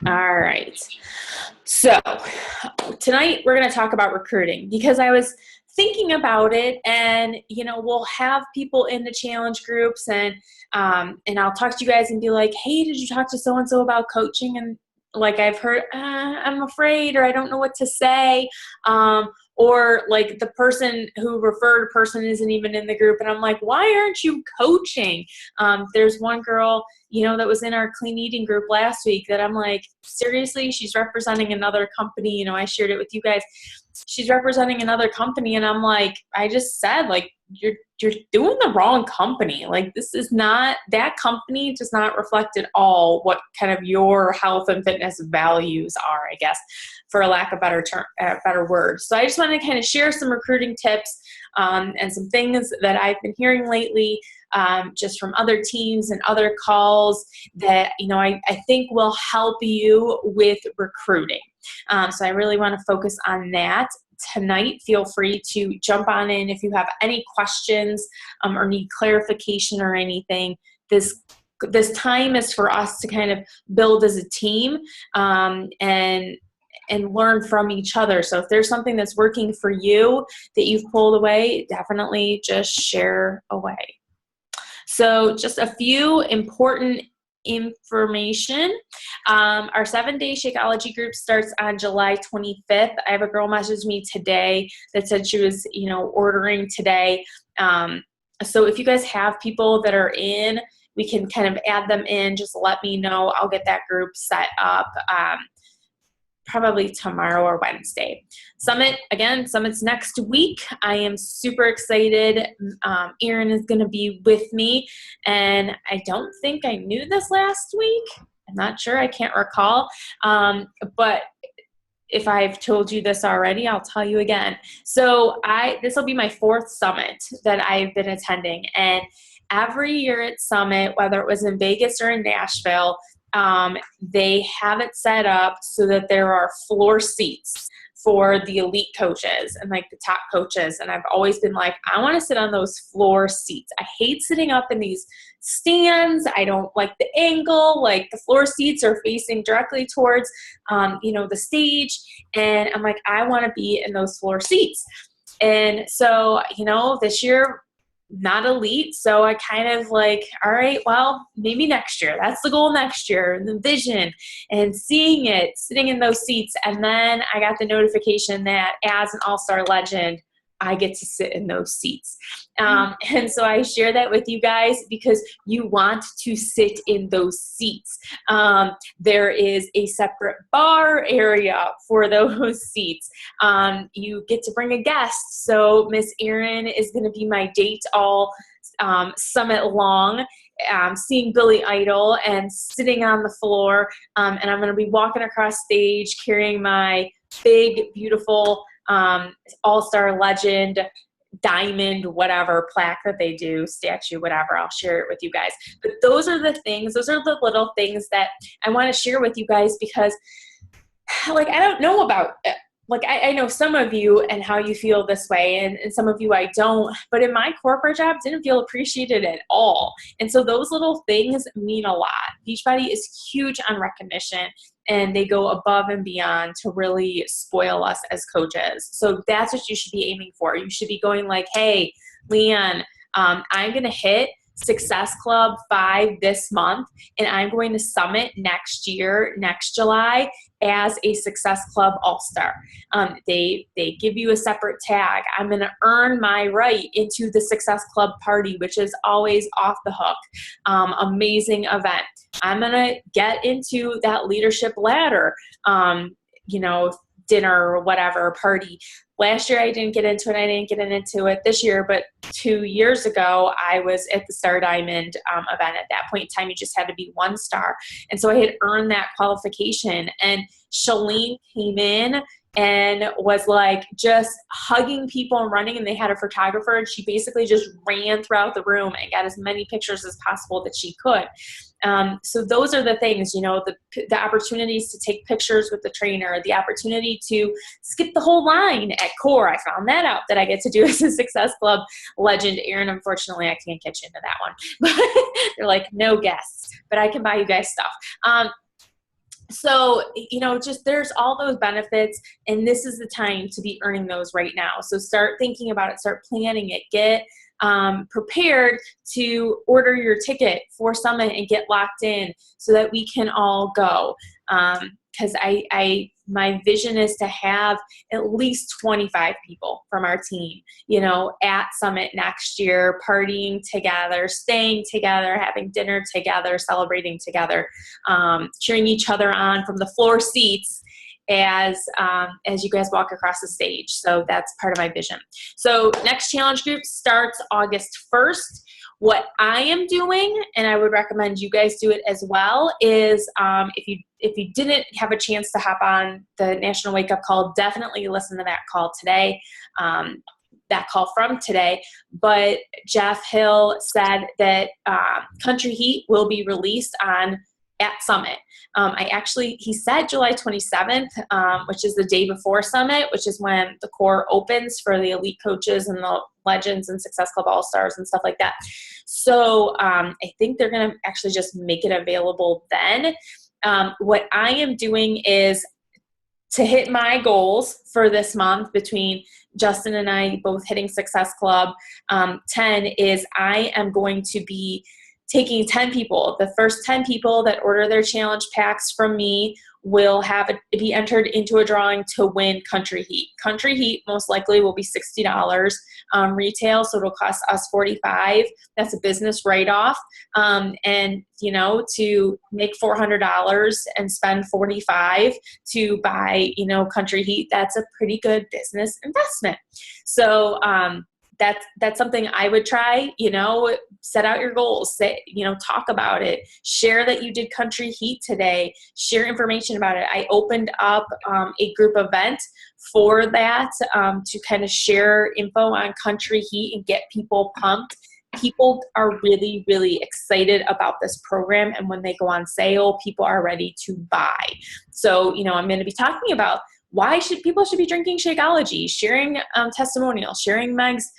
All right. So tonight we're going to talk about recruiting because I was thinking about it, and we'll have people in the challenge groups, and I'll talk to you guys and be like, hey, did you talk to so and so about coaching? And like I've heard, I'm afraid, or I don't know what to say. Or like the person who referred a person isn't even in the group, and I'm like, why aren't you coaching? There's one girl, that was in our clean eating group last week that I'm like, seriously, she's representing another company. I shared it with you guys. She's representing another company, and I'm like, I just said, like, you're doing the wrong company. Like, this is not, that company does not reflect at all what kind of your health and fitness values are, I guess, for a lack of better word. So I just wanted to kind of share some recruiting tips and some things that I've been hearing lately, just from other teams and other calls that, I think will help you with recruiting. So I really want to focus on that tonight. Feel free to jump on in if you have any questions or need clarification or anything. This time is for us to kind of build as a team and learn from each other. So if there's something that's working for you that you've pulled away, definitely just share away. So just a few important information. Our 7-day Shakeology group starts on July 25th. I have a girl message me today that said she was, ordering today. So if you guys have people that are in, we can kind of add them in. Just let me know. I'll get that group set up. Probably tomorrow or Wednesday. Summit's next week. I am super excited. Erin is going to be with me, and I don't think I knew this last week. I'm not sure. I can't recall. But if I've told you this already, I'll tell you again. So this will be my 4th summit that I've been attending, and every year at Summit, whether it was in Vegas or in Nashville, they have it set up so that there are floor seats for the elite coaches and like the top coaches. And I've always been like, I want to sit on those floor seats. I hate sitting up in these stands. I don't like the angle. Like, the floor seats are facing directly towards, the stage. And I'm like, I want to be in those floor seats. And so, this year, not elite. So I kind of like, all right, well, maybe next year. That's the goal next year, the vision, and seeing it, sitting in those seats. And then I got the notification that as an all-star legend, I get to sit in those seats. And so I share that with you guys because you want to sit in those seats. There is a separate bar area for those seats. You get to bring a guest. So Miss Erin is going to be my date all summit long. Seeing Billy Idol and sitting on the floor. And I'm going to be walking across stage carrying my big, beautiful all-star legend diamond whatever plaque that they do, statue, whatever. I'll share it with you guys. But those are the little things that I want to share with you guys because, like, I don't know about it. Like, I know some of you and how you feel this way, and some of you I don't, but in my corporate job, didn't feel appreciated at all. And so those little things mean a lot. Beachbody is huge on recognition, and they go above and beyond to really spoil us as coaches. So that's what you should be aiming for. You should be going like, hey, Leanne, I'm going to hit Success Club 5 this month, and I'm going to summit next year, next July, as a Success Club All-Star. They give you a separate tag. I'm going to earn my right into the Success Club party, which is always off the hook. Amazing event. I'm going to get into that leadership ladder, dinner or whatever, party. Last year I didn't get into it. I didn't get into it this year, but 2 years ago I was at the Star Diamond event. At that point in time, you just had to be 1 star. And so I had earned that qualification. And Shalene came in and was like just hugging people and running, and they had a photographer, and she basically just ran throughout the room and got as many pictures as possible that she could. So those are the things, you know, the opportunities to take pictures with the trainer, the opportunity to skip the whole line at core. I found that out that I get to do as a Success Club legend. Aaron, unfortunately, I can't get you into that one. But they're like, no guests, but I can buy you guys stuff. So, you know, just there's all those benefits, and this is the time to be earning those right now. So start thinking about it, start planning it, get prepared to order your ticket for Summit and get locked in so that we can all go. Because my vision is to have at least 25 people from our team, you know, at Summit next year, partying together, staying together, having dinner together, celebrating together, cheering each other on from the floor seats as you guys walk across the stage. So that's part of my vision. So next challenge group starts August 1st. What I am doing, and I would recommend you guys do it as well, is if you didn't have a chance to hop on the National Wake Up Call, definitely listen to that call today, that call from today. But Jeff Hill said that Country Heat will be released at Summit. He said July 27th, which is the day before Summit, which is when the core opens for the elite coaches and the legends and Success Club All-Stars and stuff like that. So I think they're going to actually just make it available then. What I am doing is to hit my goals for this month, between Justin and I both hitting Success Club 10, is I am going to be taking 10 people. The first 10 people that order their challenge packs from me will be entered into a drawing to win Country Heat. Country Heat most likely will be $60 retail, so it'll cost us $45. That's a business write-off. And, you know, to make $400 and spend $45 to buy, you know, Country Heat, that's a pretty good business investment. So, that's something I would try. You know, set out your goals, talk about it, share that you did Country Heat today, share information about it. I opened up a group event for that to kind of share info on Country Heat and get people pumped. People are really, really excited about this program, and when they go on sale, people are ready to buy. So, you know, I'm going to be talking about why people should be drinking Shakeology, sharing testimonials, sharing Meg's,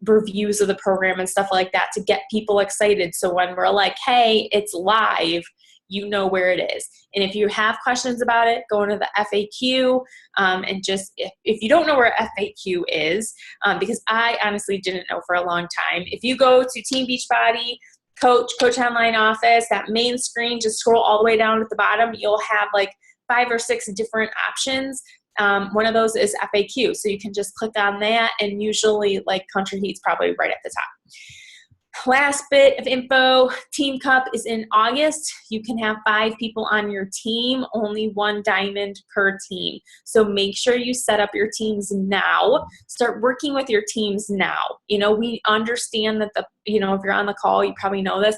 reviews of the program and stuff like that to get people excited. So when we're like, hey, it's live, you know where it is. And if you have questions about it, go into the FAQ and just, if you don't know where FAQ is, because I honestly didn't know for a long time, if you go to Team Beachbody, Coach Online Office, that main screen, just scroll all the way down at the bottom, you'll have like 5 or 6 different options. One of those is FAQ. So you can just click on that, and usually like Country Heat's probably right at the top. Last bit of info, Team Cup is in August. You can have 5 people on your team, only 1 diamond per team. So make sure you set up your teams now. Start working with your teams now. You know, we understand that if you're on the call, you probably know this.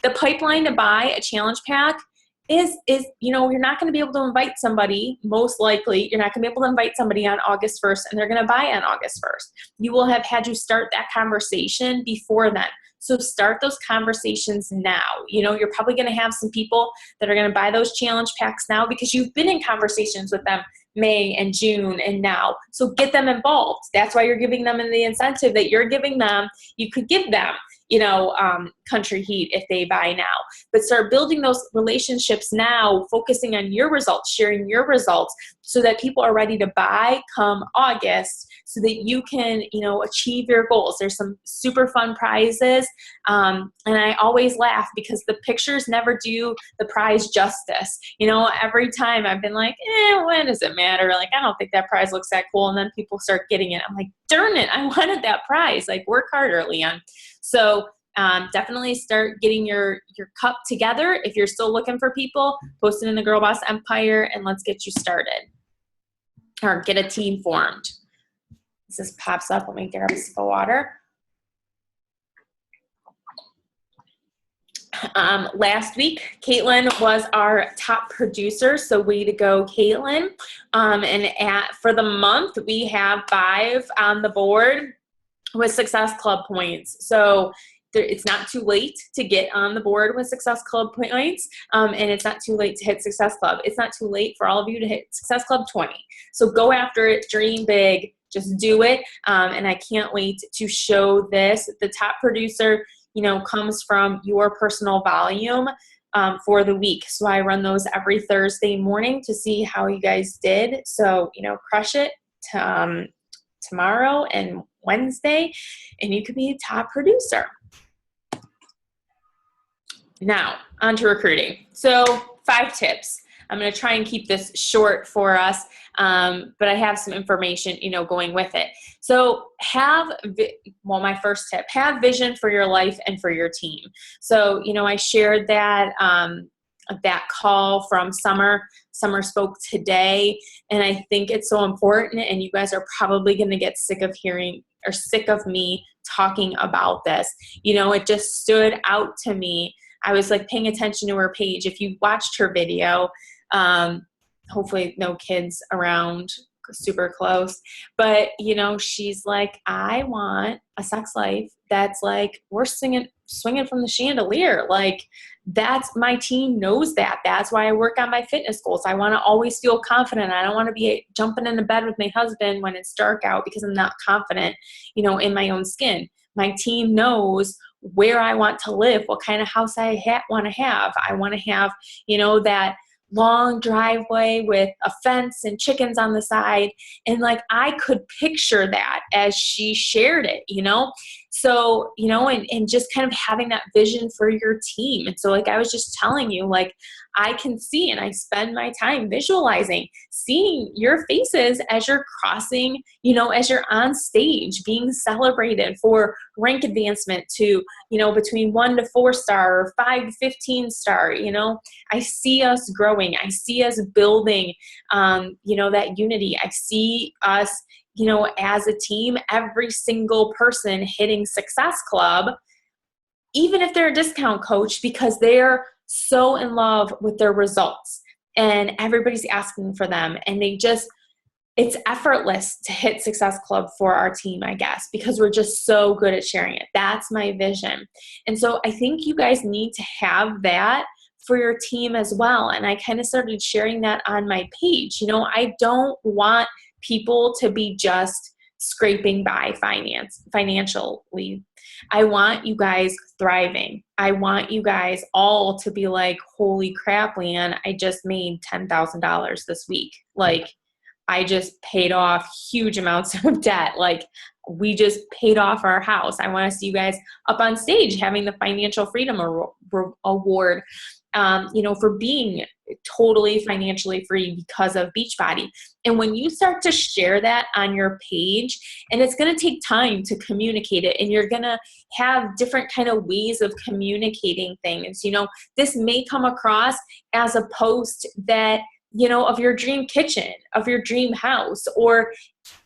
The pipeline to buy a challenge pack is you're not going to be able to invite somebody, most likely, you're not going to be able to invite somebody on August 1st and they're going to buy on August 1st. You will have had to start that conversation before then. So start those conversations now. You know, you're probably going to have some people that are going to buy those challenge packs now because you've been in conversations with them May and June and now. So get them involved. That's why you're giving them the incentive that you're giving them. You could give them, Country Heat if they buy now. But start building those relationships now, focusing on your results, sharing your results so that people are ready to buy come August so that you can, achieve your goals. There's some super fun prizes. And I always laugh because the pictures never do the prize justice. Every time I've been like, when does it matter? Like, I don't think that prize looks that cool. And then people start getting it. I'm like, darn it, I wanted that prize. Like, work harder, Leon. So definitely start getting your cup together. If you're still looking for people, post it in the Girlboss Empire and let's get you started. Or get a team formed. This pops up. Let me grab a sip of water. Last week, Caitlin was our top producer, so way to go, Caitlin. For the month, we have 5 on the board with Success Club points. So it's not too late to get on the board with Success Club points, and it's not too late to hit Success Club. It's not too late for all of you to hit Success Club 20. So go after it, dream big, just do it, and I can't wait to show this. The top producer, comes from your personal volume for the week. So I run those every Thursday morning to see how you guys did. So, crush it tomorrow and Wednesday, and you could be a top producer. Now, on to recruiting. So 5 tips. I'm going to try and keep this short for us, but I have some information, going with it. So my first tip, have vision for your life and for your team. So, I shared that call from Summer. Summer spoke today, and I think it's so important, and you guys are probably going to get sick of hearing or sick of me talking about this. It just stood out to me. I was like paying attention to her page. If you watched her video, hopefully no kids around super close, but she's like, I want a sex life that's like we're swinging from the chandelier. Like, that's my team knows that. That's why I work on my fitness goals. I want to always feel confident. I don't want to be jumping into bed with my husband when it's dark out because I'm not confident, in my own skin. My team knows where I want to live, what kind of house I want to have. I want to have, that long driveway with a fence and chickens on the side. And like, I could picture that as she shared it, So, and just kind of having that vision for your team. And so like I was just telling you, like, I can see, and I spend my time visualizing, seeing your faces as you're crossing, as you're on stage, being celebrated for rank advancement to, between 1 to 4 star or 5 to 15 star, I see us growing. I see us building, that unity. I see us, as a team, every single person hitting Success Club, even if they're a discount coach, because they're so in love with their results and everybody's asking for them. And it's effortless to hit Success Club for our team, I guess, because we're just so good at sharing it. That's my vision. And so I think you guys need to have that for your team as well. And I kind of started sharing that on my page. I don't want people to be just scraping by financially. I want you guys thriving. I want you guys all to be like, holy crap, Leanne, I just made $10,000 this week. Like, I just paid off huge amounts of debt. Like, we just paid off our house. I want to see you guys up on stage having the Financial Freedom Award, for being totally financially free because of Beachbody. And when you start to share that on your page, and it's going to take time to communicate it, and you're going to have different kind of ways of communicating things. This may come across as a post that, of your dream kitchen, of your dream house, or,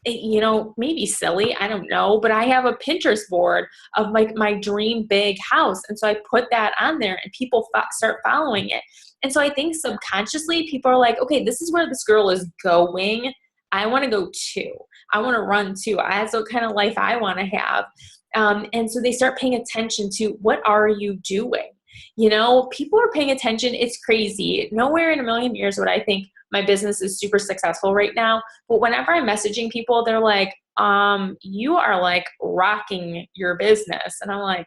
maybe silly, I don't know, but I have a Pinterest board of like my dream big house. And so I put that on there and people start following it. And so I think subconsciously people are like, okay, this is where this girl is going. I want to go too. I want to run too. That's what kind of life I want to have. And so they start paying attention to, what are you doing? People are paying attention. It's crazy. Nowhere in a million years would I think my business is super successful right now. But whenever I'm messaging people, they're like, you are like rocking your business. And I'm like,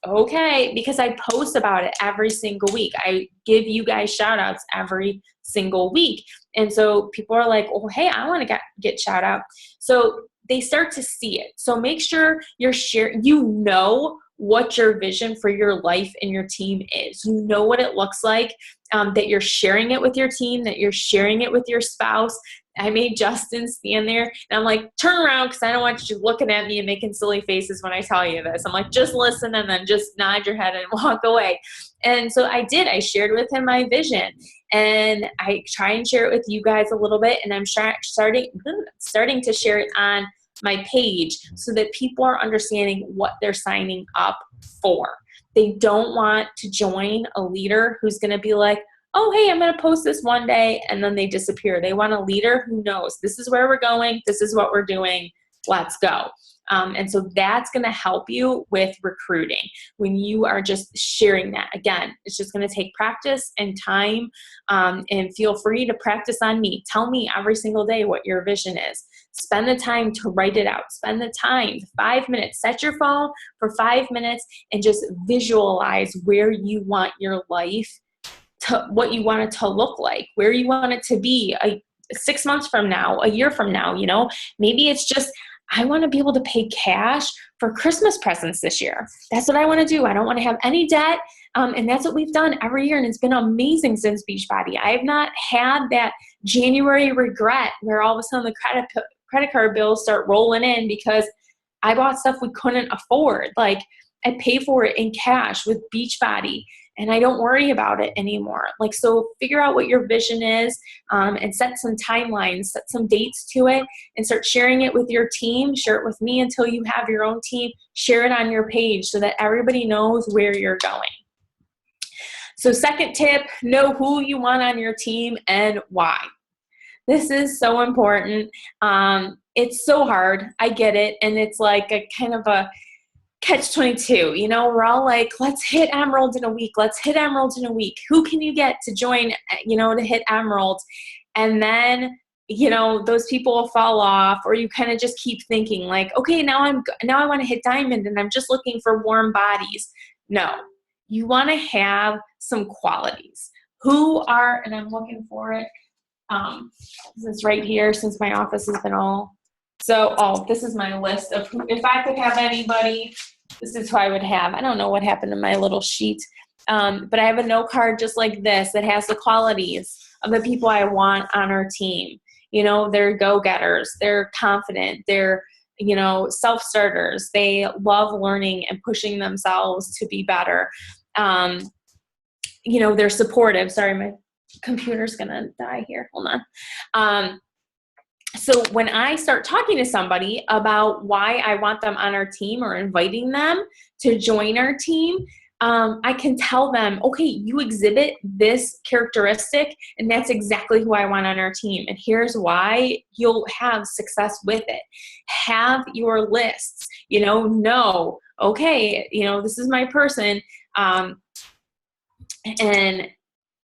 okay, because I post about it every single week. I give you guys shout outs every single week. And so people are like, oh, hey, I want to get shout out. So they start to see it. So make sure you're sharing, what your vision for your life and your team is. You know what it looks like, that you're sharing it with your team, that you're sharing it with your spouse. I made Justin stand there and I'm like, turn around, because I don't want you looking at me and making silly faces when I tell you this. I'm like, just listen and then just nod your head and walk away. And so I did. I shared with him my vision, and I try and share it with you guys a little bit. And I'm starting to share it on my page so that people are understanding what they're signing up for. They don't want to join a leader who's going to be like, oh, hey, I'm going to post this one day, and then they disappear. They want a leader who knows this is where we're going, this is what we're doing, let's go. And so that's going to help you with recruiting when you are just sharing that. Again, it's just going to take practice and time, and feel free to practice on me. Tell me every single day what your vision is. Spend the time to write it out. Spend the time, 5 minutes. Set your phone for 5 minutes and just visualize where you want your life to, what you want it to look like, where you want it to be 6 months from now, a year from now. Maybe it's just, I want to be able to pay cash for Christmas presents this year. That's what I want to do. I don't want to have any debt. And that's what we've done every year. And it's been amazing since Beachbody. I have not had that January regret where all of a sudden the credit card bills start rolling in because I bought stuff we couldn't afford. Like, I pay for it in cash with Beachbody, and I don't worry about it anymore. So figure out what your vision is, and set some timelines, set some dates to it, and start sharing it with your team. Share it with me until you have your own team. Share it on your page so that everybody knows where you're going. So second tip, know who you want on your team and why. This is so important. It's so hard. I get it. And it's like a kind of a catch-22, we're all like, let's hit emeralds in a week. Let's hit emeralds in a week. Who can you get to join, to hit emeralds? And then, those people will fall off, or you kind of just keep thinking like, okay, now I want to hit diamond and I'm just looking for warm bodies. No, you want to have some qualities. And I'm looking for it. This is right here since my office has been this is my list of who, if I could have anybody, this is who I would have. I don't know what happened to my little sheet, but I have a note card just like this that has the qualities of the people I want on our team. They're go-getters, they're confident, they're, self-starters, they love learning and pushing themselves to be better. They're supportive. Sorry, my computer's gonna die here. Hold on. So when I start talking to somebody about why I want them on our team or inviting them to join our team, I can tell them, okay, you exhibit this characteristic, and that's exactly who I want on our team. And here's why you'll have success with it. Have your lists, okay, this is my person. And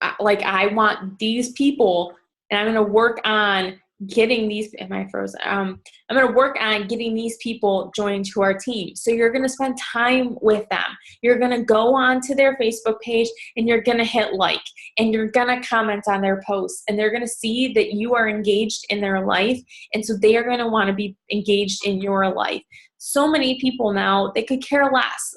I want these people, and I'm going to work on getting these, am I frozen? I'm going to work on getting these people joined to our team. So you're going to spend time with them. You're going to go on to their Facebook page and you're going to hit like, and you're going to comment on their posts, and they're going to see that you are engaged in their life. And so they are going to want to be engaged in your life. So many people now, they could care less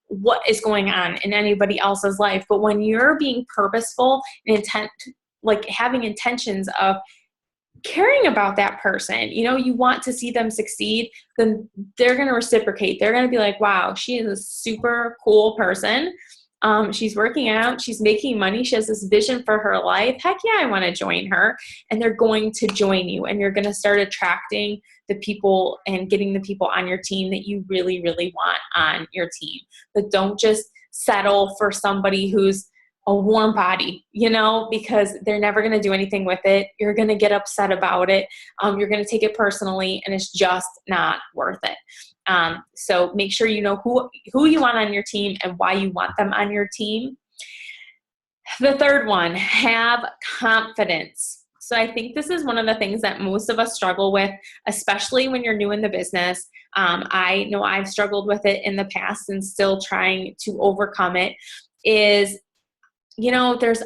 what is going on in anybody else's life. But when you're being purposeful and having intentions of caring about that person, you want to see them succeed, then they're going to reciprocate. They're going to be like, wow, she is a super cool person. She's working out, she's making money, she has this vision for her life. Heck yeah, I want to join her. And they're going to join you, and you're going to start attracting the people and getting the people on your team that you really, really want on your team. But don't just settle for somebody who's a warm body, because they're never going to do anything with it. You're going to get upset about it. You're going to take it personally, and it's just not worth it. So make sure you know who you want on your team and why you want them on your team. The third one, have confidence. So I think this is one of the things that most of us struggle with, especially when you're new in the business. I know I've struggled with it in the past and still trying to overcome it, is there's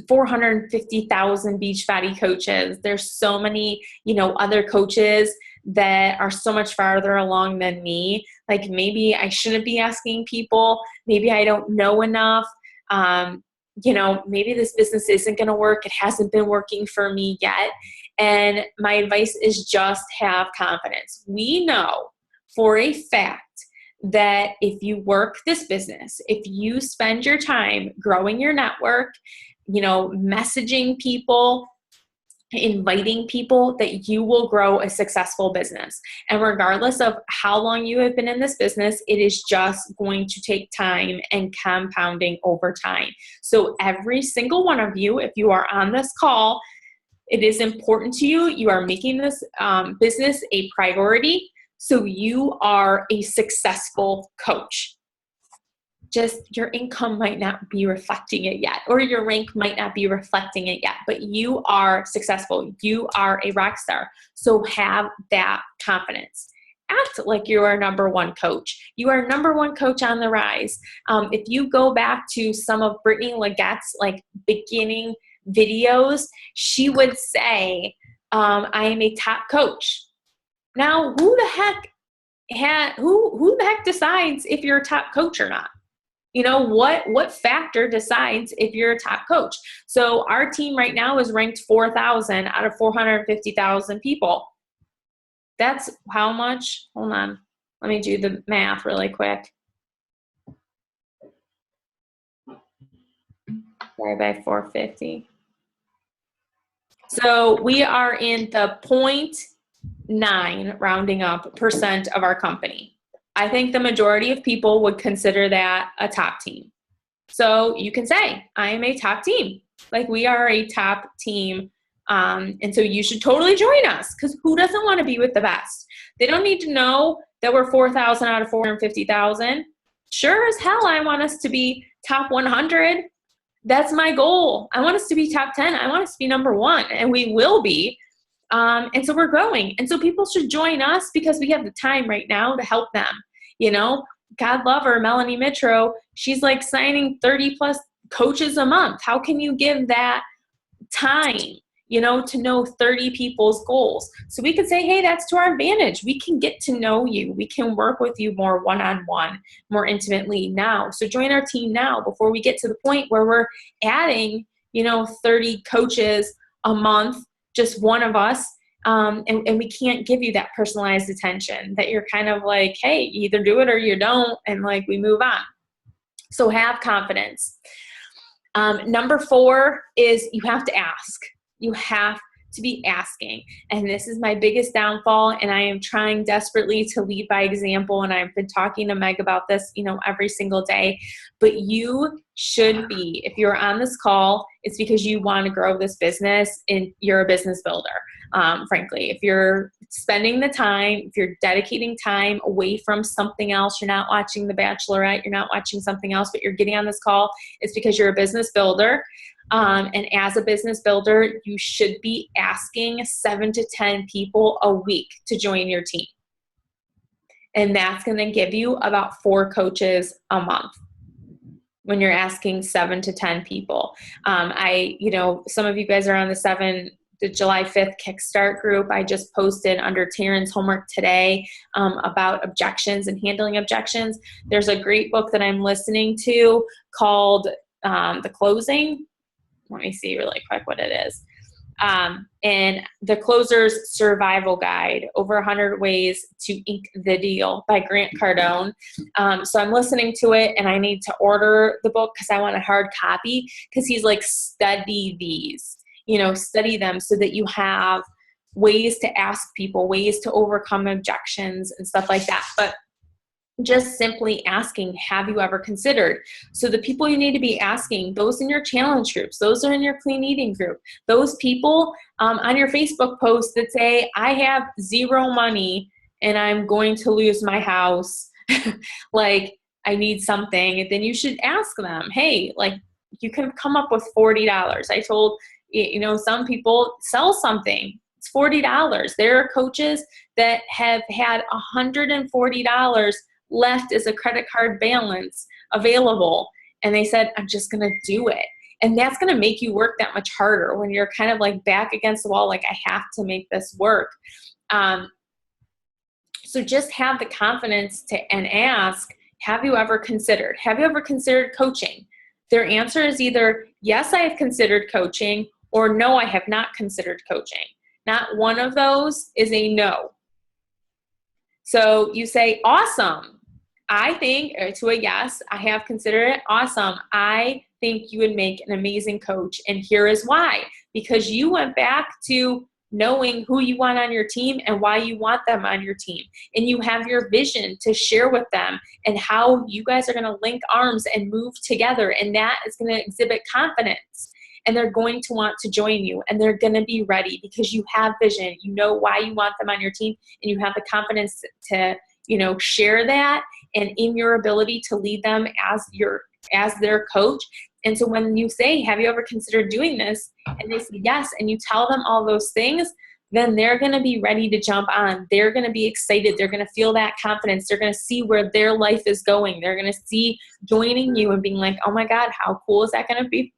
450,000 Beachbody coaches. There's so many, other coaches that are so much farther along than me. Maybe I shouldn't be asking people. Maybe I don't know enough. Maybe this business isn't going to work. It hasn't been working for me yet. And my advice is just have confidence. We know for a fact that if you work this business, if you spend your time growing your network, messaging people, inviting people, that you will grow a successful business. And regardless of how long you have been in this business, it is just going to take time and compounding over time. So every single one of you, if you are on this call, it is important to you. You are making this business a priority. So you are a successful coach. Just your income might not be reflecting it yet, or your rank might not be reflecting it yet, but you are successful. You are a rock star. So have that confidence. Act like you are number one coach. You are number one coach on the rise. If you go back to some of Brittany Leggett's like beginning videos, she would say, I am a top coach. Now, who the heck decides if you're a top coach or not? You know, what factor decides if you're a top coach? So our team right now is ranked 4,000 out of 450,000 people. That's how much? Hold on. Let me do the math really quick. Divided by 450. So we are in the 0.9, rounding up, % of our company. I think the majority of people would consider that a top team. So you can say, I am a top team. Like, we are a top team. And so you should totally join us, because who doesn't want to be with the best? They don't need to know that we're 4,000 out of 450,000. Sure as hell, I want us to be top 100. That's my goal. I want us to be top 10. I want us to be number one, and we will be. And so we're growing. And so people should join us because we have the time right now to help them. You know, God love her, Melanie Mitro. She's like signing 30 plus coaches a month. How can you give that time, you know, to know 30 people's goals? So we could say, hey, that's to our advantage. We can get to know you. We can work with you more one-on-one, more intimately now. So join our team now before we get to the point where we're adding, you know, 30 coaches a month, just one of us. And we can't give you that personalized attention, that you're kind of like, hey, you either do it or you don't, and like we move on. So have confidence. Number 4 is you have to ask. You have to be asking. And this is my biggest downfall, and I am trying desperately to lead by example, and I've been talking to Meg about this, you know, every single day. But you should be, if you're on this call, it's because you want to grow this business and you're a business builder. Frankly, if you're spending the time, if you're dedicating time away from something else, you're not watching The Bachelorette, you're not watching something else, but you're getting on this call, it's because you're a business builder. And as a business builder, you should be asking 7 to 10 people a week to join your team. And that's going to give you about 4 coaches a month when you're asking 7 to 10 people. You know, some of you guys are on the July 5th Kickstart group. I just posted under Taryn's homework today about objections and handling objections. There's a great book that I'm listening to called The Closing. Let me see really quick what it is. And The Closer's Survival Guide, over 100 Ways to Ink the Deal by Grant Cardone. So I'm listening to it, and I need to order the book because I want a hard copy, because he's like, study these, you know, study them so that you have ways to ask people, ways to overcome objections and stuff like that. But just simply asking, have you ever considered? So the people you need to be asking, those in your challenge groups, those are in your clean eating group, those people on your Facebook post that say, I have 0 money and I'm going to lose my house, like I need something, then you should ask them, hey, like you can come up with $40. I told, you know, some people sell something, it's $40. There are coaches that have had $140 left as a credit card balance available, and they said, I'm just going to do it. And that's going to make you work that much harder when you're kind of like back against the wall, like I have to make this work. So just have the confidence and ask, have you ever considered? Have you ever considered coaching? Their answer is either, yes, I have considered coaching, or no, I have not considered coaching. Not one of those is a no. So you say, awesome. I think, or to a yes, I have considered it. Awesome. I think you would make an amazing coach. And here is why. because you went back to knowing who you want on your team and why you want them on your team. And you have your vision to share with them and how you guys are going to link arms and move together. And that is going to exhibit confidence. And they're going to want to join you, and they're going to be ready because you have vision. You know why you want them on your team, and you have the confidence to, share that, and in your ability to lead them as their coach. And so when you say, have you ever considered doing this? And they say yes, and you tell them all those things, then they're going to be ready to jump on. They're going to be excited. They're going to feel that confidence. They're going to see where their life is going. They're going to see joining you and being like, oh my God, how cool is that going to be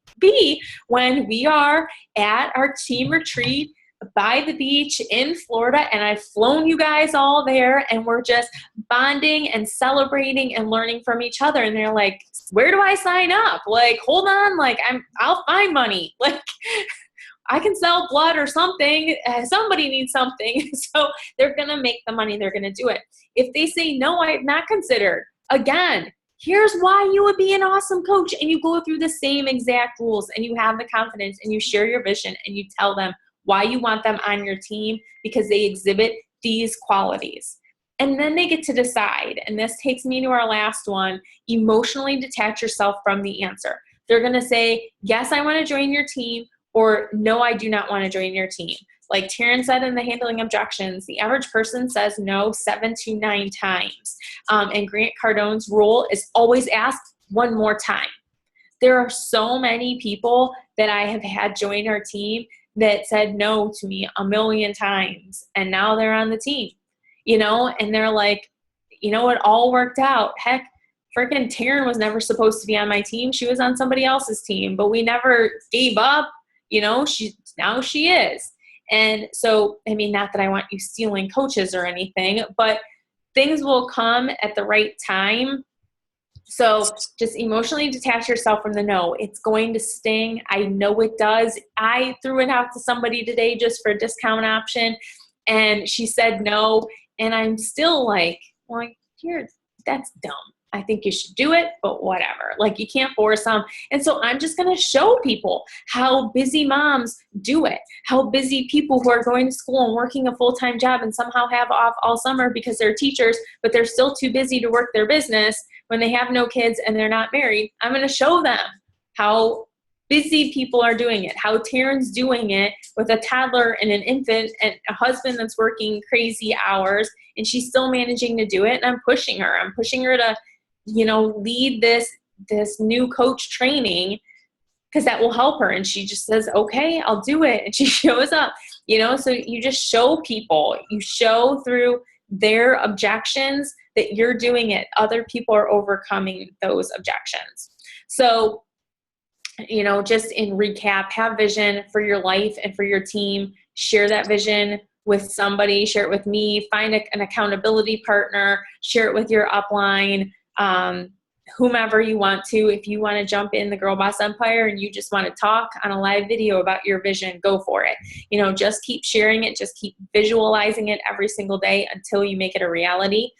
when we are at our team retreat by the beach in Florida, and I've flown you guys all there, and we're just bonding and celebrating and learning from each other. And they're like, where do I sign up? Like, hold on, like I'll find money. Like, I can sell blood or something. Somebody needs something. So they're going to make the money. They're going to do it. If they say, no, I have not considered, again, here's why you would be an awesome coach. And you go through the same exact rules, and you have the confidence, and you share your vision, and you tell them why you want them on your team because they exhibit these qualities. And then they get to decide. And this takes me to our last one: emotionally detach yourself from the answer. They're going to say, yes, I want to join your team, or no, I do not want to join your team. Like Taryn said in the handling objections, the average person says no 7 to 9 times. And Grant Cardone's rule is always ask one more time. There are so many people that I have had join our team that said no to me a million times, and now they're on the team, and they're like, it all worked out. Heck, freaking Taryn was never supposed to be on my team. She was on somebody else's team, but we never gave up. Now she is. And so, not that I want you stealing coaches or anything, but things will come at the right time. So just emotionally detach yourself from the no. It's going to sting. I know it does. I threw it out to somebody today just for a discount option, and she said no. And I'm still like, that's dumb. I think you should do it, but whatever. Like, you can't force them. And so I'm just going to show people how busy moms do it, how busy people who are going to school and working a full-time job and somehow have off all summer because they're teachers, but they're still too busy to work their business when they have no kids and they're not married. I'm going to show them how busy people are doing it, how Taryn's doing it with a toddler and an infant and a husband that's working crazy hours, and she's still managing to do it. And I'm pushing her. I'm pushing her to lead this new coach training because that will help her. And she just says, okay, I'll do it. And she shows up, so you just show people, you show through their objections that you're doing it. Other people are overcoming those objections. So, just in recap, have vision for your life and for your team. Share that vision with somebody, share it with me, find an accountability partner, share it with your upline, whomever you want to. If you want to jump in the Girlboss Empire and you just want to talk on a live video about your vision, go for it. Just keep sharing it. Just keep visualizing it every single day until you make it a reality.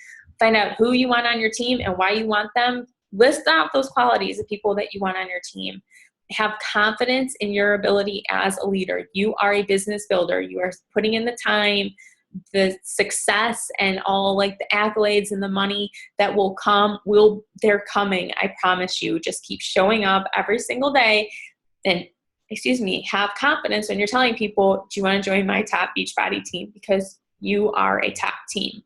Find out who you want on your team and why you want them. List out those qualities of people that you want on your team. Have confidence in your ability as a leader. You are a business builder. You are putting in the time, the success, and all like the accolades and the money that will come, they're coming. I promise you. Just keep showing up every single day and have confidence when you're telling people, do you want to join my top Beachbody team? Because you are a top team.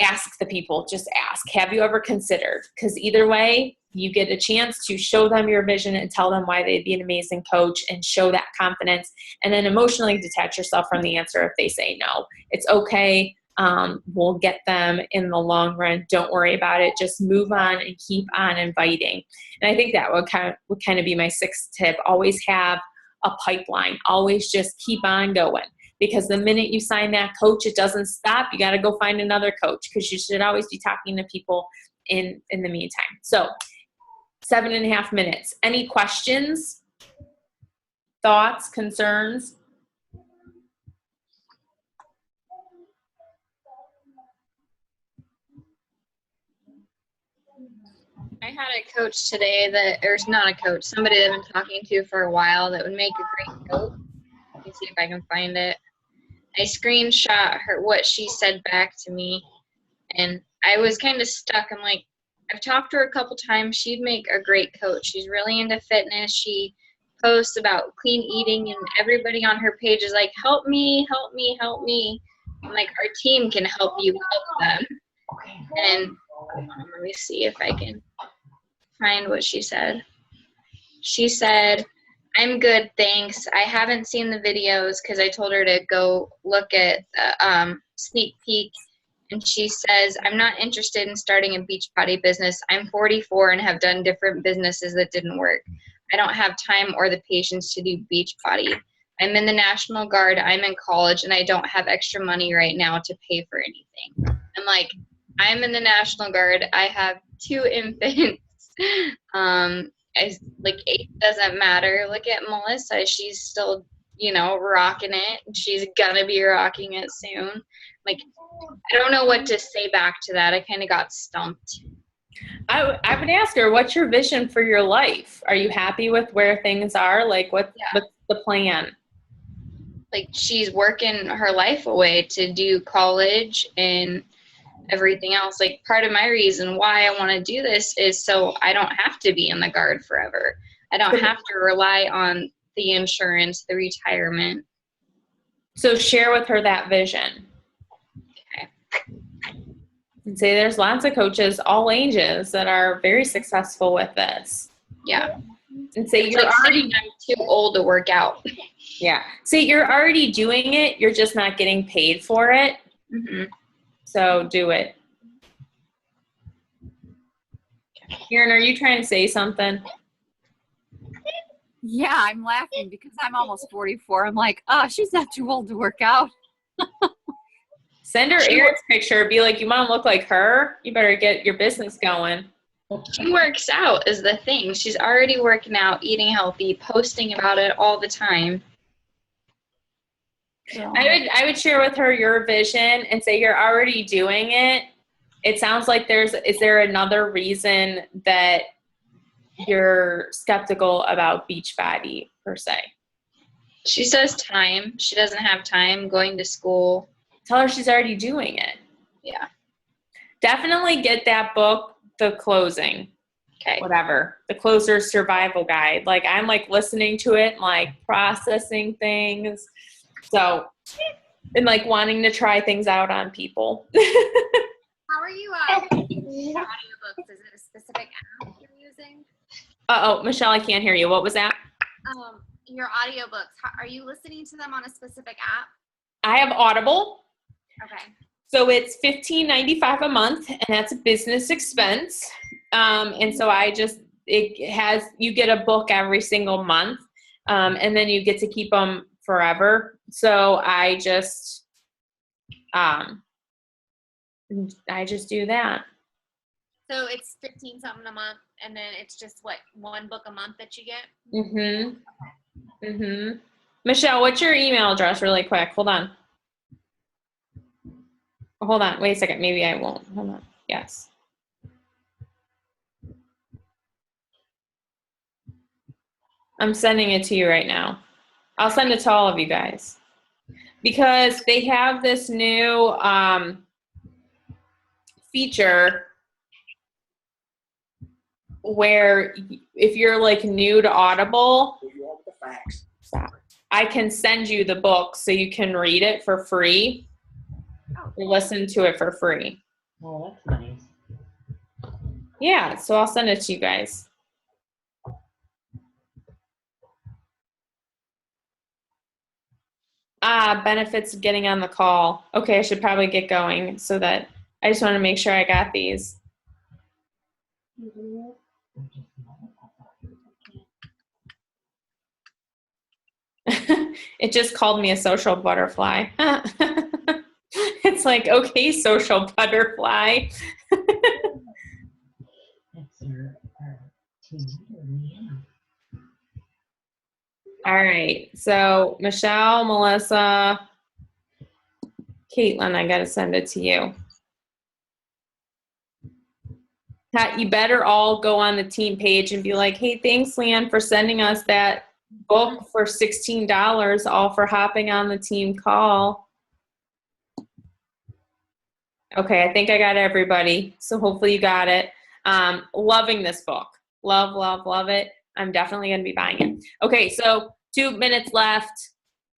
Ask the people, just ask, have you ever considered? Because either way, you get a chance to show them your vision and tell them why they'd be an amazing coach and show that confidence, and then emotionally detach yourself from the answer if they say no. It's okay. We'll get them in the long run. Don't worry about it. Just move on and keep on inviting. And I think that would kind of be my 6th tip. Always have a pipeline. Always just keep on going. Because the minute you sign that coach, it doesn't stop. You got to go find another coach, because you should always be talking to people in the meantime. So 7.5 minutes. Any questions, thoughts, concerns? I had a coach today somebody that I've been talking to for a while that would make a great coach. Let me see if I can find it. I screenshot what she said back to me, and I was kind of stuck. I'm like, I've talked to her a couple times. She'd make a great coach. She's really into fitness. She posts about clean eating, and everybody on her page is like, help me, help me, help me. I'm like, our team can help you help them. And let me see if I can find what she said. She said, I'm good, thanks. I haven't seen the videos because I told her to go look at the sneak peek. And she says, I'm not interested in starting a Beachbody business. I'm 44 and have done different businesses that didn't work. I don't have time or the patience to do Beachbody. I'm in the National Guard. I'm in college, and I don't have extra money right now to pay for anything. I'm like, I'm in the National Guard. I have 2 infants. Age doesn't matter. Look at Melissa. She's still, rocking it. She's gonna be rocking it soon. Like, I don't know what to say back to that. I kind of got stumped. I would ask her, what's your vision for your life? Are you happy with where things are? Like, what's the plan? Like, she's working her life away to do college and everything else. Like, part of my reason why I want to do this is so I don't have to be in the Guard forever. I don't have to rely on the insurance, the retirement. So share with her that vision. Okay. And say there's lots of coaches, all ages, that are very successful with this. Yeah. And say I'm too old to work out. Yeah. Say you're already doing it. You're just not getting paid for it. Mm-hmm. So do it. Karen, are you trying to say something? Yeah, I'm laughing because I'm almost 44. I'm like, oh, she's not too old to work out. Send her Erin's picture. Be like, you want to look like her? You better get your business going. She works out is the thing. She's already working out, eating healthy, posting about it all the time. So. I would share with her your vision and say you're already doing it. It sounds like is there another reason that you're skeptical about Beachbody per se? She says time. She doesn't have time going to school. Tell her she's already doing it. Yeah. Definitely get that book, The Closing. Okay. Whatever. The Closer's Survival Guide. Like, I'm like listening to it, like processing things. So, and like wanting to try things out on people. How are you your audiobooks? Is it a specific app you're using? Uh-oh, Michelle, I can't hear you. What was that? Your audiobooks, are you listening to them on a specific app? I have Audible. Okay. So it's $15.95 a month, and that's a business expense. And so you get a book every single month, and then you get to keep them forever. So I just do that. So it's $15 something a month, and then it's just one book a month that you get? Mm-hmm. Okay. Mm-hmm. Michelle, what's your email address really quick? Hold on. Wait a second. Maybe I won't. Hold on. Yes. I'm sending it to you right now. I'll send it to all of you guys. Because they have this new feature where if you're like new to Audible, I can send you the book so you can read it for free. Listen to it for free. Oh, that's nice. Yeah, so I'll send it to you guys. Benefits of getting on the call. Okay, I should probably get going so that I just want to make sure I got these. It just called me a social butterfly. It's like, okay, social butterfly. That's our team. All right, so Michelle, Melissa, Caitlin, I got to send it to you. Pat, you better all go on the team page and be like, hey, thanks, Leanne, for sending us that book for $16, all for hopping on the team call. Okay, I think I got everybody. So hopefully you got it. Loving this book. Love, love, love it. I'm definitely going to be buying it. Okay, so 2 minutes left.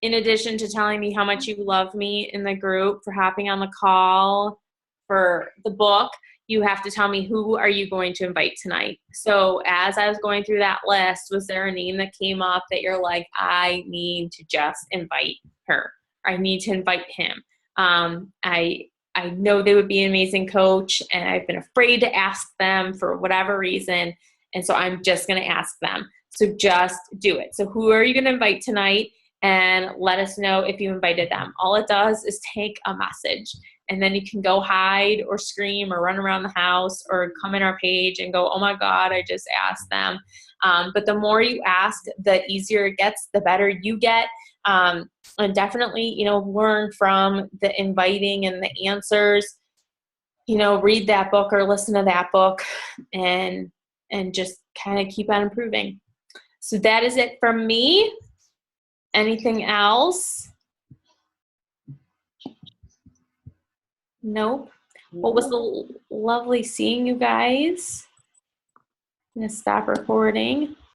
In addition to telling me how much you love me in the group, for hopping on the call, for the book, you have to tell me, who are you going to invite tonight? So as I was going through that list, was there a name that came up that you're like, I need to just invite her? I need to invite him. I know they would be an amazing coach, and I've been afraid to ask them for whatever reason, and so I'm just going to ask them. So just do it. So who are you going to invite tonight? And let us know if you invited them. All it does is take a message, and then you can go hide or scream or run around the house or come in our page and go, oh my God, I just asked them. But the more you ask, the easier it gets, the better you get. And definitely, learn from the inviting and the answers. Read that book or listen to that book, and just kind of keep on improving. So that is it from me. Anything else? Nope. Well, it was lovely seeing you guys. I'm going to stop recording.